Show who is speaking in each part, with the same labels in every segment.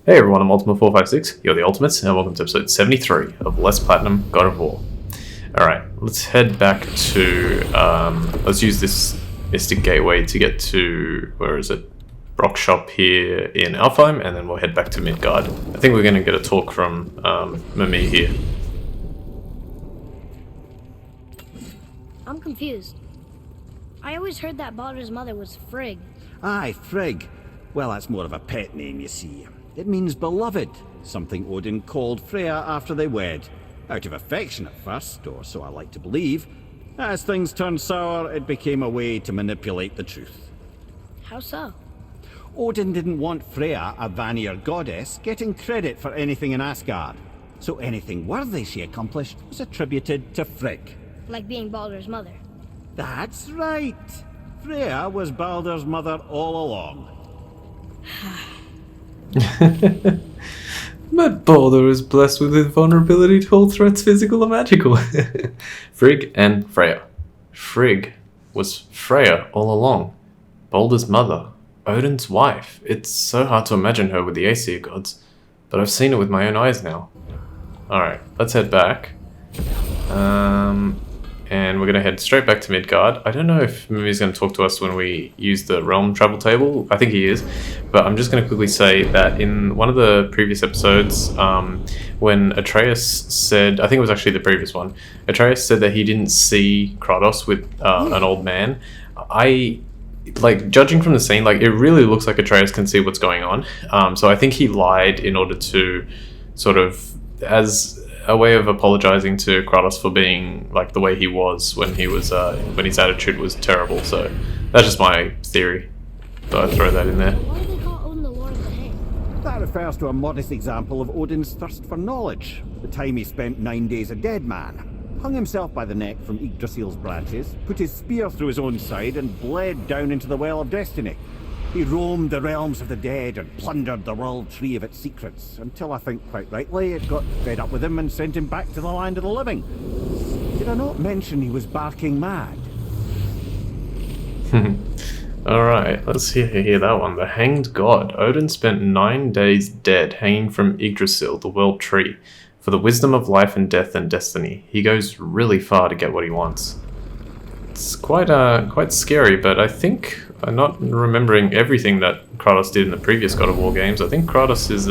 Speaker 1: Hey everyone, I'm Ultima456, you're the Ultimates, and welcome to episode 73 of Less Platinum God of War. Alright, let's head back to, let's use this Mystic Gateway to get to, where is it? Brok shop here in Alfheim, and then we'll head back to Midgard. I think we're going to get a talk from Mimi here.
Speaker 2: I'm confused. I always heard that Baldur's mother was Frigg.
Speaker 3: Aye, Frigg. Well, that's more of a pet name, you see. It means beloved, something Odin called Freya after they wed. Out of affection at first, or so I like to believe. As things turned sour, it became a way to manipulate the truth.
Speaker 2: How so?
Speaker 3: Odin didn't want Freya, a Vanir goddess, getting credit for anything in Asgard. So anything worthy she accomplished was attributed to Frigg.
Speaker 2: Like being Baldur's mother.
Speaker 3: That's right. Freya was Baldur's mother all along.
Speaker 1: But Baldur is blessed with invulnerability to all threats, physical or magical. Frigg and Freya. Frigg was Freya all along. Baldur's mother. Odin's wife. It's so hard to imagine her with the Aesir gods, but I've seen it with my own eyes now. Alright, let's head back. And we're going to head straight back to Midgard. I don't know if Mimi's going to talk to us when we use the realm travel table. I think he is. But I'm just going to quickly say that in one of the previous episodes, when Atreus said, I think it was actually the previous one, Atreus said that he didn't see Kratos with an old man. Judging from the scene, it really looks like Atreus can see what's going on. So I think he lied in order to sort of, as a way of apologizing to Kratos for being the way he was when he was when his attitude was terrible. So that's just my theory. So I'd throw that in there.
Speaker 2: Why do they call Odin the Lord of the Hang?
Speaker 3: That refers to a modest example of Odin's thirst for knowledge. The time he spent 9 days a dead man. Hung himself by the neck from Yggdrasil's branches, put his spear through his own side and bled down into the Well of Destiny. He roamed the realms of the dead and plundered the world tree of its secrets, until I think quite rightly it got fed up with him and sent him back to the land of the living. Did I not mention he was barking mad?
Speaker 1: Alright, let's hear that one. The Hanged God. Odin spent 9 days dead, hanging from Yggdrasil, the world tree, for the wisdom of life and death and destiny. He goes really far to get what he wants. It's quite scary, but I think I'm not remembering everything that Kratos did in the previous God of War games. I think Kratos is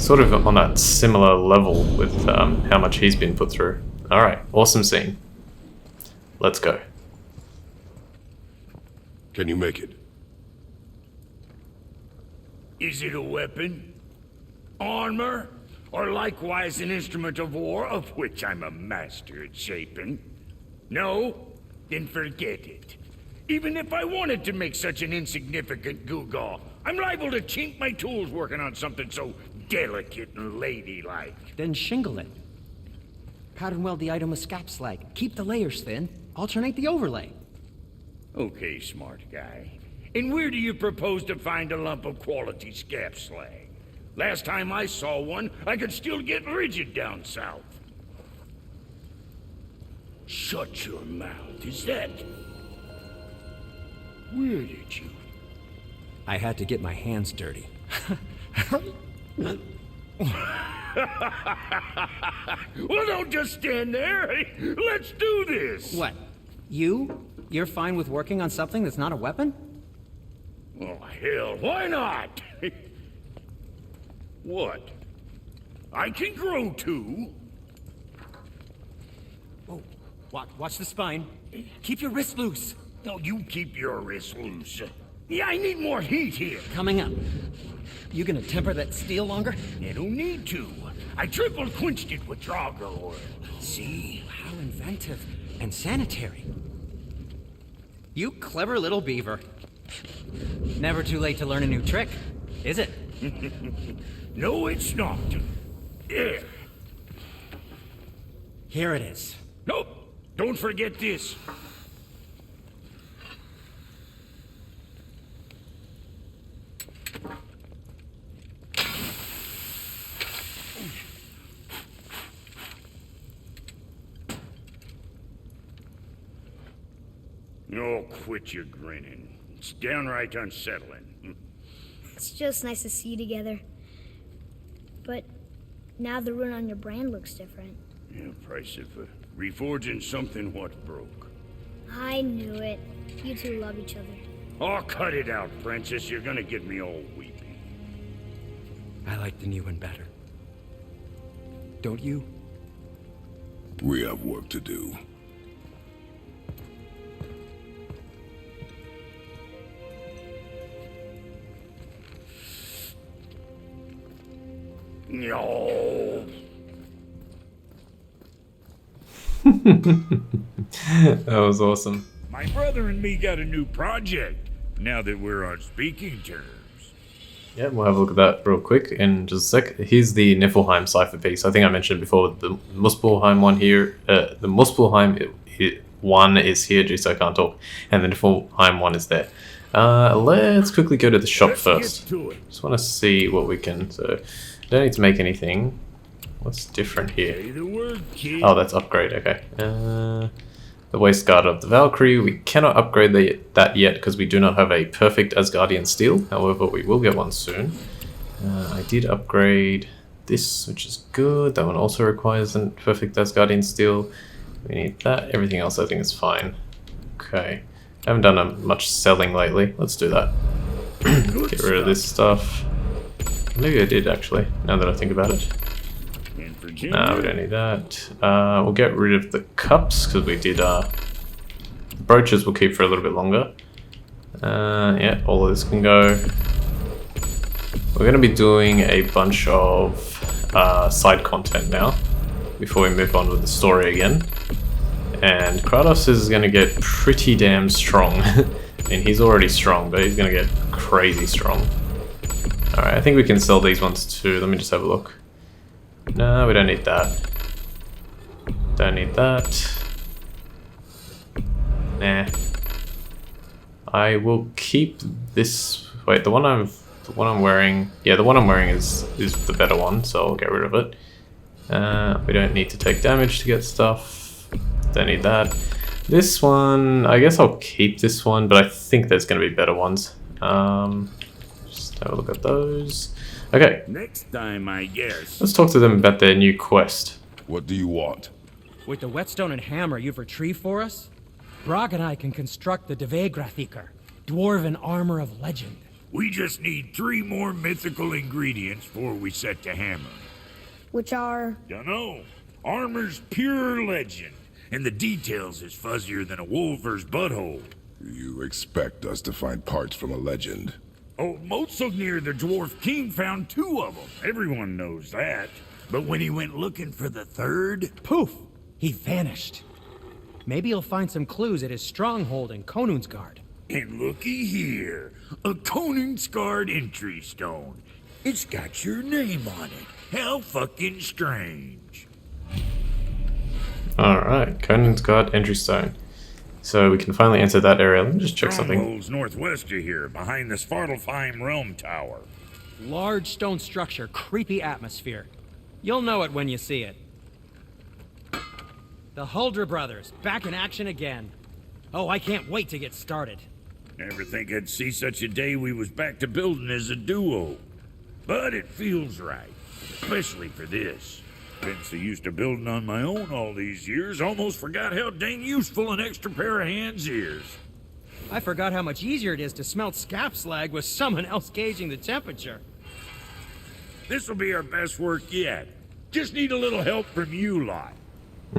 Speaker 1: sort of on that similar level with how much he's been put through. Alright, awesome scene. Let's go.
Speaker 4: Can you make it?
Speaker 5: Is it a weapon? Armor? Or likewise an instrument of war, of which I'm a master at shaping? No? Then forget it. Even if I wanted to make such an insignificant gewgaw, I'm liable to chink my tools working on something so delicate and ladylike.
Speaker 6: Then shingle it. Pattern weld the item with scap slag. Keep the layers thin. Alternate the overlay.
Speaker 5: Okay, smart guy. And where do you propose to find a lump of quality scap slag? Last time I saw one, I could still get rigid down south. Shut your mouth, is that... Where did you...
Speaker 6: I had to get my hands dirty.
Speaker 5: Well, don't just stand there. Let's do this.
Speaker 6: What? You're fine with working on something that's not a weapon?
Speaker 5: Oh, hell, why not? What? I can grow too.
Speaker 6: Oh, watch the spine. Keep your wrist loose.
Speaker 5: No, you keep your wrist loose. Yeah, I need more heat here.
Speaker 6: Coming up. You gonna temper that steel longer?
Speaker 5: You don't need to. I triple quenched it with Draugr oil.
Speaker 6: See, how inventive and sanitary. You clever little beaver. Never too late to learn a new trick, is it?
Speaker 5: No, it's not. There.
Speaker 6: Here it is.
Speaker 5: Nope. Don't forget this. Oh, quit your grinning. It's downright unsettling.
Speaker 2: It's just nice to see you together. But now the rune on your brand looks different.
Speaker 5: Yeah, price of reforging something what broke.
Speaker 2: I knew it. You two love each other.
Speaker 5: Oh, cut it out, Princess. You're gonna get me all weepy.
Speaker 6: I like the new one better. Don't you?
Speaker 4: We have work to do.
Speaker 5: No.
Speaker 1: That was awesome.
Speaker 5: My brother and me got a new project, now that we're on speaking terms.
Speaker 1: Yeah, we'll have a look at that real quick in just a sec. Here's the Niflheim cipher piece. I think I mentioned before the Muspelheim one here. The Muspelheim one is here, just so I can't talk, and the Niflheim one is there. Let's quickly go to the shop first. Just want to see what we can. So, don't need to make anything. What's different here?
Speaker 5: Say the word, kid.
Speaker 1: Oh, that's upgrade. Okay. The waist guard of the Valkyrie. We cannot upgrade that yet because we do not have a perfect Asgardian steel. However, we will get one soon. I did upgrade this, which is good. That one also requires a perfect Asgardian steel. We need that. Everything else I think is fine. Okay. I haven't done much selling lately. Let's do that. Get rid of this stuff. Maybe I did actually, now that I think about it. Nah, we don't need that. We'll get rid of the cups because we did. The brooches we'll keep for a little bit longer. Yeah, all of this can go. We're going to be doing a bunch of side content now before we move on with the story again. And Kratos is going to get pretty damn strong. I mean, he's already strong, but he's going to get crazy strong. Alright, I think we can sell these ones too. Let me just have a look. No, we don't need that. Don't need that. Nah. I will keep this. Wait, the one I'm wearing. Yeah, the one I'm wearing is the better one, so I'll get rid of it. We don't need to take damage to get stuff. Don't need that. This one, I guess I'll keep this one, but I think there's going to be better ones. Just have a look at those. Okay.
Speaker 5: Next time, I guess.
Speaker 1: Let's talk to them about their new quest.
Speaker 4: What do you want?
Speaker 6: With the whetstone and hammer you've retrieved for us, Brok and I can construct the Dvegrathikar, dwarven armor of legend.
Speaker 5: We just need 3 more mythical ingredients before we set to hammer.
Speaker 2: Which are...
Speaker 5: Dunno. Armor's pure legend, and the details is fuzzier than a wolver's butthole.
Speaker 4: You expect us to find parts from a legend?
Speaker 5: Oh, Motsognir, the dwarf king, found 2 of them. Everyone knows that. But when he went looking for the 3rd...
Speaker 6: Poof! He vanished. Maybe he'll find some clues at his stronghold in Konungsgard.
Speaker 5: And looky here, a Konungsgard entry stone. It's got your name on it. How fucking strange.
Speaker 1: Alright, Konungsgard entry stone. So we can finally enter that area. Let me just check something.
Speaker 5: Stronghold's northwest of here, behind the Svartalfheim Realm Tower.
Speaker 6: Large stone structure, creepy atmosphere. You'll know it when you see it. The Huldra brothers, back in action again. Oh, I can't wait to get started.
Speaker 5: Never think I'd see such a day we was back to building as a duo. But it feels right, especially for this. Been so used to building on my own all these years, almost forgot how dang useful an extra pair of hands is.
Speaker 6: I forgot how much easier it is to smelt scap slag with someone else gauging the temperature.
Speaker 5: This'll be our best work yet. Just need a little help from you lot.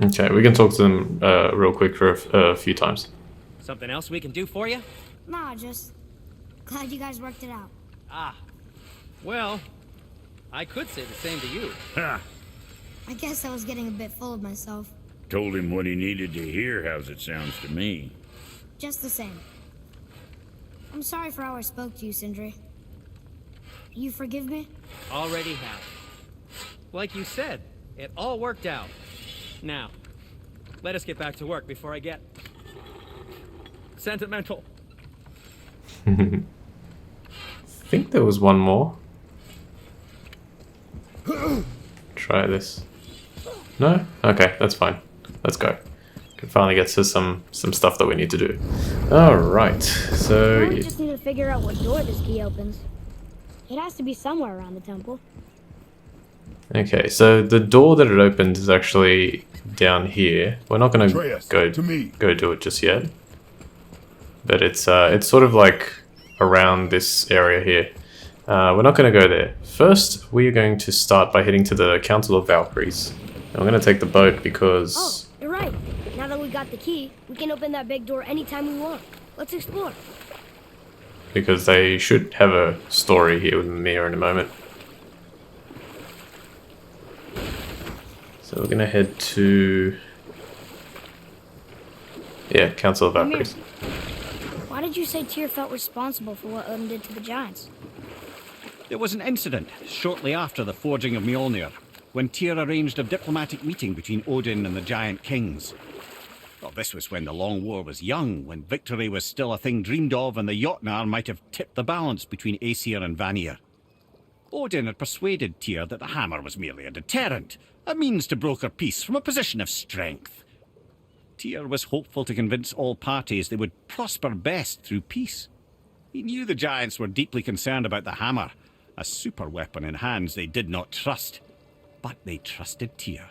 Speaker 1: Okay, we can talk to them real quick for a few times.
Speaker 6: Something else we can do for you?
Speaker 2: Nah, just... glad you guys worked it out.
Speaker 6: Ah. Well, I could say the same to you.
Speaker 5: Ha!
Speaker 2: I guess I was getting a bit full of myself.
Speaker 5: Told him what he needed to hear, how's it sounds to me.
Speaker 2: Just the same. I'm sorry for how I spoke to you, Sindri. You forgive me?
Speaker 6: Already have. Like you said, it all worked out. Now, let us get back to work before I get... sentimental.
Speaker 1: I think there was one more. Try this. No? Okay, that's fine. Let's go. Can finally get to some stuff that we need to do. Alright, so...
Speaker 2: Now we just need to figure out what door this key opens. It has to be somewhere around the temple.
Speaker 1: Okay, so the door that it opened is actually down here. We're not gonna
Speaker 4: Atreus, to me.
Speaker 1: go do it just yet. But it's sort of like around this area here. We're not gonna go there. First, we are going to start by heading to the Council of Valkyries. And we're gonna take the boat because...
Speaker 2: Oh, you're right. Now that we got the key, we can open that big door anytime we want. Let's explore.
Speaker 1: Because they should have a story here with Mia in a moment. So we're gonna head to... yeah, Council of
Speaker 2: Mimir,
Speaker 1: Valkyries.
Speaker 2: why did you say Tyr felt responsible for what Odin did to the giants?
Speaker 3: There was an incident shortly after the forging of Mjolnir, when Tyr arranged a diplomatic meeting between Odin and the giant kings. Well, this was when the Long War was young, when victory was still a thing dreamed of, and the Jotnar might have tipped the balance between Aesir and Vanir. Odin had persuaded Tyr that the hammer was merely a deterrent, a means to broker peace from a position of strength. Tyr was hopeful to convince all parties they would prosper best through peace. He knew the giants were deeply concerned about the hammer, a super weapon in hands they did not trust. But they trusted Tyr.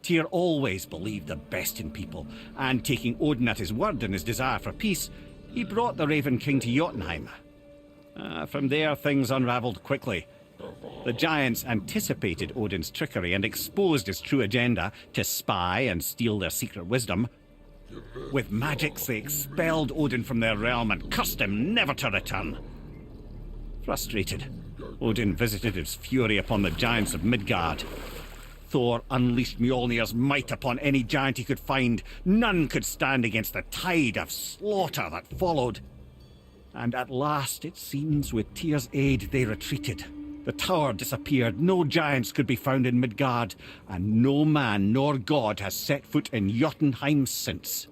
Speaker 3: Tyr always believed the best in people, and taking Odin at his word in his desire for peace, he brought the Raven King to Jotunheim. From there, things unravelled quickly. The giants anticipated Odin's trickery and exposed his true agenda to spy and steal their secret wisdom. With magics, they expelled Odin from their realm and cursed him never to return. Frustrated, Odin visited his fury upon the giants of Midgard. Thor unleashed Mjolnir's might upon any giant he could find. None could stand against the tide of slaughter that followed. And at last, it seems, with Tyr's aid, they retreated. The tower disappeared, no giants could be found in Midgard, and no man nor god has set foot in Jotunheim since.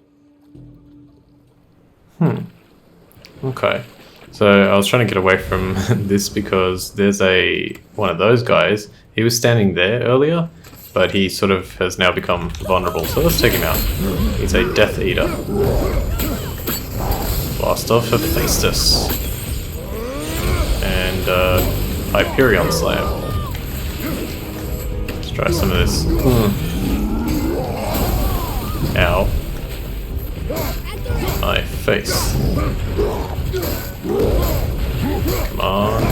Speaker 1: Okay. So I was trying to get away from this because there's one of those guys. He was standing there earlier, but he sort of has now become vulnerable. So let's take him out. He's a Death Eater. Blast off Hephaestus. And Hyperion Slam. Let's try some of this. Ow. My face. Come on.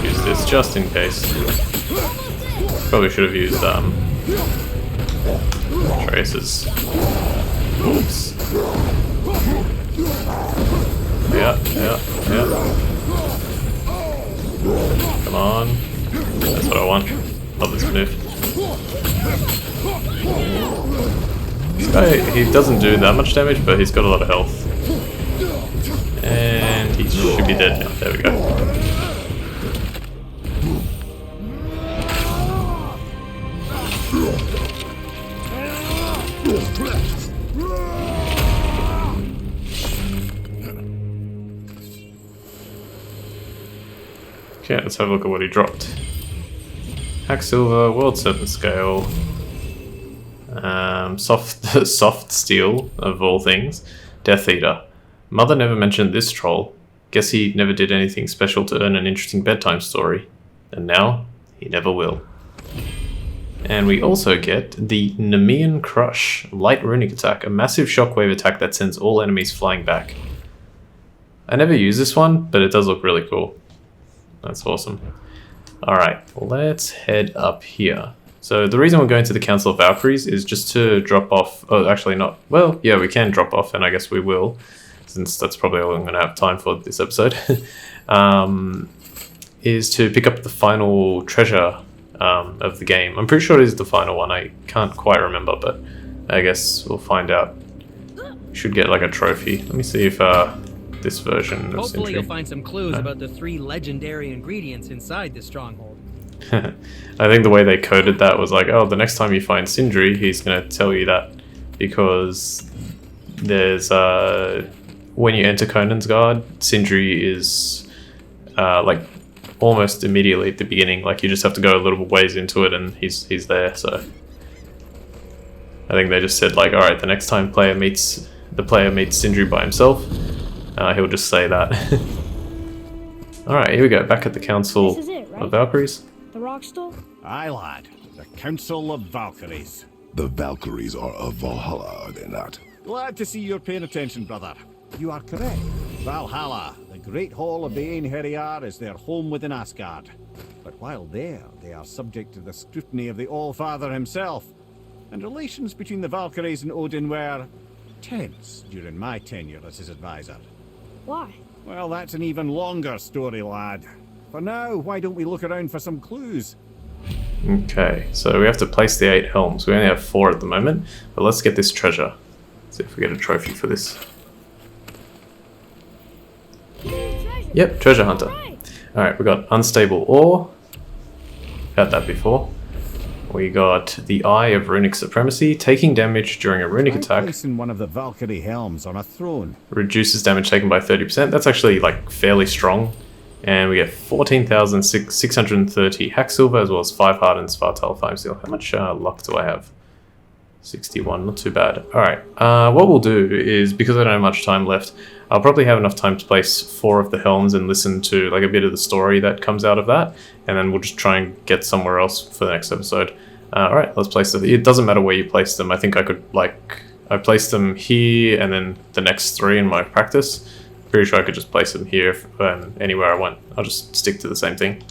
Speaker 1: Use this just in case. Probably should have used Trace's. Oops. Yeah. Come on. That's what I want. Love this move. This guy, he doesn't do that much damage, but he's got a lot of health. And he should be dead now. There we go. Okay, let's have a look at what he dropped. Hacksilver, World Serpent Scale, soft steel, of all things, Death Eater. Mother never mentioned this troll. Guess he never did anything special to earn an interesting bedtime story. And now, he never will. And we also get the Nemean Crush, light runic attack, a massive shockwave attack that sends all enemies flying back. I never use this one, but it does look really cool. That's awesome. Alright, let's head up here. So the reason we're going to the Council of Valkyries is just to drop off... oh, actually not. Well, yeah, we can drop off, and I guess we will, since that's probably all I'm going to have time for this episode. Is to pick up the final treasure of the game. I'm pretty sure it is the final one. I can't quite remember, but I guess we'll find out. Should get like a trophy. Let me see if this version of
Speaker 6: Hopefully
Speaker 1: Sindri...
Speaker 6: you'll find some clues about the 3 legendary ingredients inside this stronghold.
Speaker 1: I think the way they coded that was like, oh, the next time you find Sindri, he's going to tell you that. Because there's... when you enter Conan's Guard, Sindri is like almost immediately at the beginning. Like you just have to go a little ways into it and he's there, so... I think they just said like, alright, the next time the player meets Sindri by himself, he'll just say that. Alright, here we go. Back at the Council
Speaker 2: This is it, right?
Speaker 1: of Valkyries.
Speaker 2: The rock stole?
Speaker 3: Aye, lad. The Council of Valkyries.
Speaker 4: The Valkyries are of Valhalla, are they not?
Speaker 3: Glad to see you're paying attention, brother. You are correct. Valhalla, the great hall of the Einherjar, is their home within Asgard. But while there, they are subject to the scrutiny of the All-Father himself. And relations between the Valkyries and Odin were tense during my tenure as his advisor.
Speaker 2: Why?
Speaker 3: Well, that's an even longer story, lad. For now, why don't we look around for some clues?
Speaker 1: Okay, so we have to place the 8 helms. We only have 4 at the moment, but let's get this treasure. See if we get a trophy for this.
Speaker 2: Treasure.
Speaker 1: Yep, treasure hunter.
Speaker 2: Right.
Speaker 1: Alright, we got unstable ore. Had that before. We got the Eye of Runic Supremacy. Taking damage during a runic
Speaker 3: Try
Speaker 1: attack
Speaker 3: placing one of the Valkyrie helms on a throne.
Speaker 1: reduces damage taken by 30%. That's actually like fairly strong. And we get 14,630 hack silver as well as 5 hardened Svartal 5 steel. How much luck do I have? 61, not too bad. Alright, what we'll do is, because I don't have much time left, I'll probably have enough time to place 4 of the helms and listen to like a bit of the story that comes out of that, and then we'll just try and get somewhere else for the next episode. Alright, let's place them. It doesn't matter where you place them. I think I could, like, I placed them here and then the next 3 in my practice. Pretty sure I could just place them here and anywhere I want. I'll just stick to the same thing.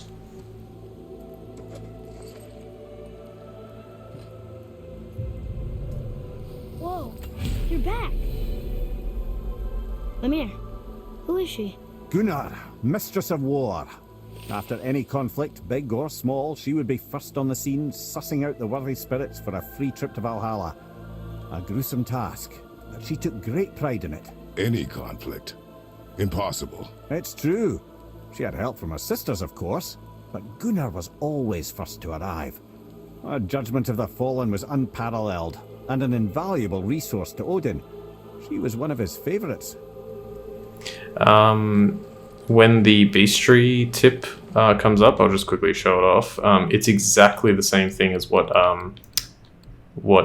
Speaker 2: Whoa, you're back. Lemire, who is she?
Speaker 3: Gunnar, Mistress of War. After any conflict, big or small, she would be first on the scene, sussing out the worthy spirits for a free trip to Valhalla. A gruesome task, but she took great pride in it.
Speaker 4: Any conflict? Impossible.
Speaker 3: It's true. She had help from her sisters, of course, but Gunnar was always first to arrive. Her judgment of the fallen was unparalleled, and an invaluable resource to Odin. She was one of his favourites.
Speaker 1: When the bestiary tip comes up, I'll just quickly show it off. It's exactly the same thing as what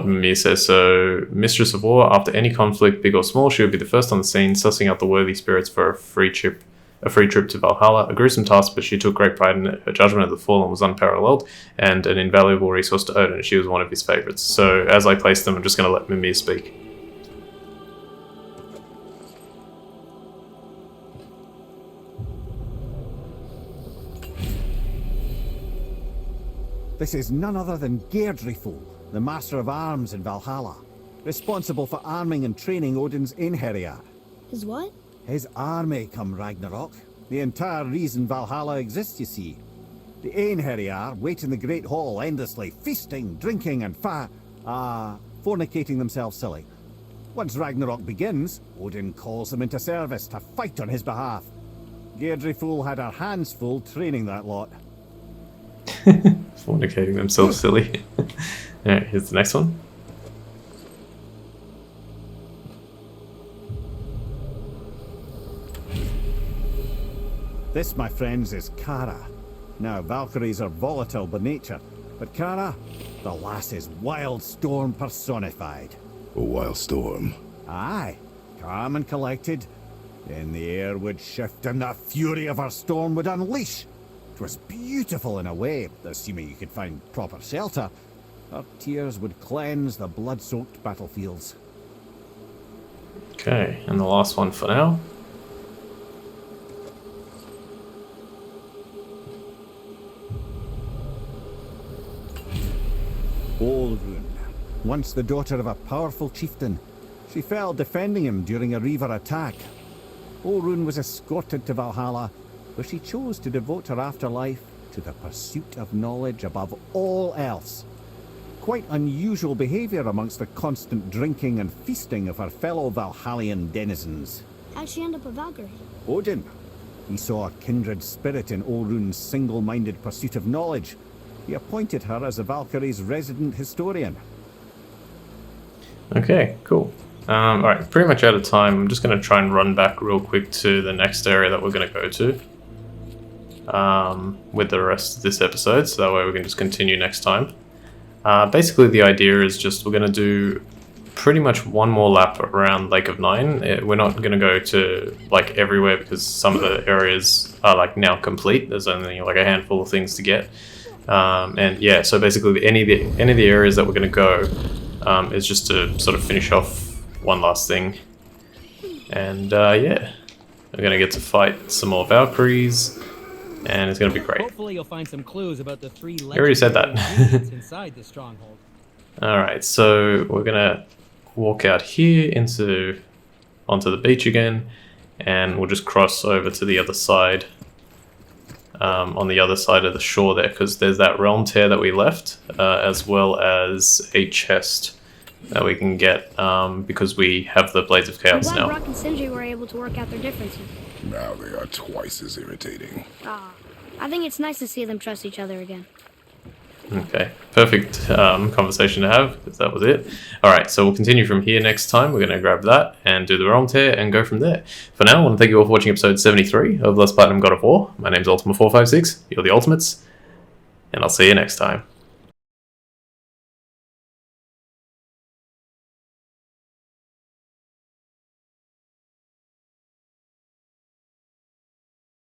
Speaker 1: Mimir says. So, Mistress of War, after any conflict, big or small, she would be the first on the scene, sussing out the worthy spirits for a free trip to Valhalla. A gruesome task, but she took great pride in it. Her judgment of the fallen was unparalleled, and an invaluable resource to Odin. She was one of his favourites. So, as I place them, I'm just going to let Mimir speak.
Speaker 3: This is none other than Geirdriful, the Master of Arms in Valhalla, responsible for arming and training Odin's Einherjar.
Speaker 2: His what?
Speaker 3: His army come Ragnarok. The entire reason Valhalla exists, you see. The Einherjar wait in the Great Hall endlessly, feasting, drinking, and fornicating themselves silly. Once Ragnarok begins, Odin calls them into service to fight on his behalf. Geirdriful had her hands full training that lot.
Speaker 1: Fornicating themselves silly. Alright, here's the next one.
Speaker 3: This, my friends, is Kara. Now, Valkyries are volatile by nature, but Kara, the lass is wild storm personified.
Speaker 4: A wild storm.
Speaker 3: Aye, calm and collected. Then the air would shift and the fury of her storm would unleash. It was beautiful in a way, assuming you could find proper shelter. Her tears would cleanse the blood-soaked battlefields.
Speaker 1: Okay, and the last one for now.
Speaker 3: Olrun, once the daughter of a powerful chieftain, she fell defending him during a Reaver attack. Olrun was escorted to Valhalla, where she chose to devote her afterlife to the pursuit of knowledge above all else. Quite unusual behaviour amongst the constant drinking and feasting of her fellow Valhallian denizens.
Speaker 2: How'd she end up a Valkyrie?
Speaker 3: Odin. He saw a kindred spirit in Olrun's single-minded pursuit of knowledge. He appointed her as the Valkyrie's resident historian.
Speaker 1: Okay, cool. Alright, pretty much out of time. I'm just going to try and run back real quick to the next area that we're going to go to. With the rest of this episode, so that way we can just continue next time. Basically the idea is just we're going to do pretty much one more lap around Lake of Nine. We're not going to go to like everywhere because some of the areas are like now complete. There's only like a handful of things to get. And yeah, so basically any of the areas that we're going to go is just to sort of finish off one last thing. And yeah, we're going to get to fight some more Valkyries, and it's going to be great.
Speaker 7: Hopefully you'll find some clues about the 3
Speaker 1: You already said that.
Speaker 7: ingredients inside the stronghold.
Speaker 1: Alright, so we're going to walk out here onto the beach again, and we'll just cross over to the other side. On the other side of the shore there, because there's that realm tear that we left, as well as a chest that we can get because we have the Blades of
Speaker 2: I'm
Speaker 1: Chaos
Speaker 2: glad
Speaker 1: now.
Speaker 2: Brok and Sindri were able to work out their differences.
Speaker 4: Now they are twice as irritating.
Speaker 2: I think it's nice to see them trust each other again.
Speaker 1: Okay, perfect conversation to have, because that was it. Alright, so we'll continue from here next time. We're going to grab that and do the realm tear and go from there. For now, I want to thank you all for watching episode 73 of Less Platinum God of War. My name's Ultima456, you're the Ultimates, and I'll see you next time.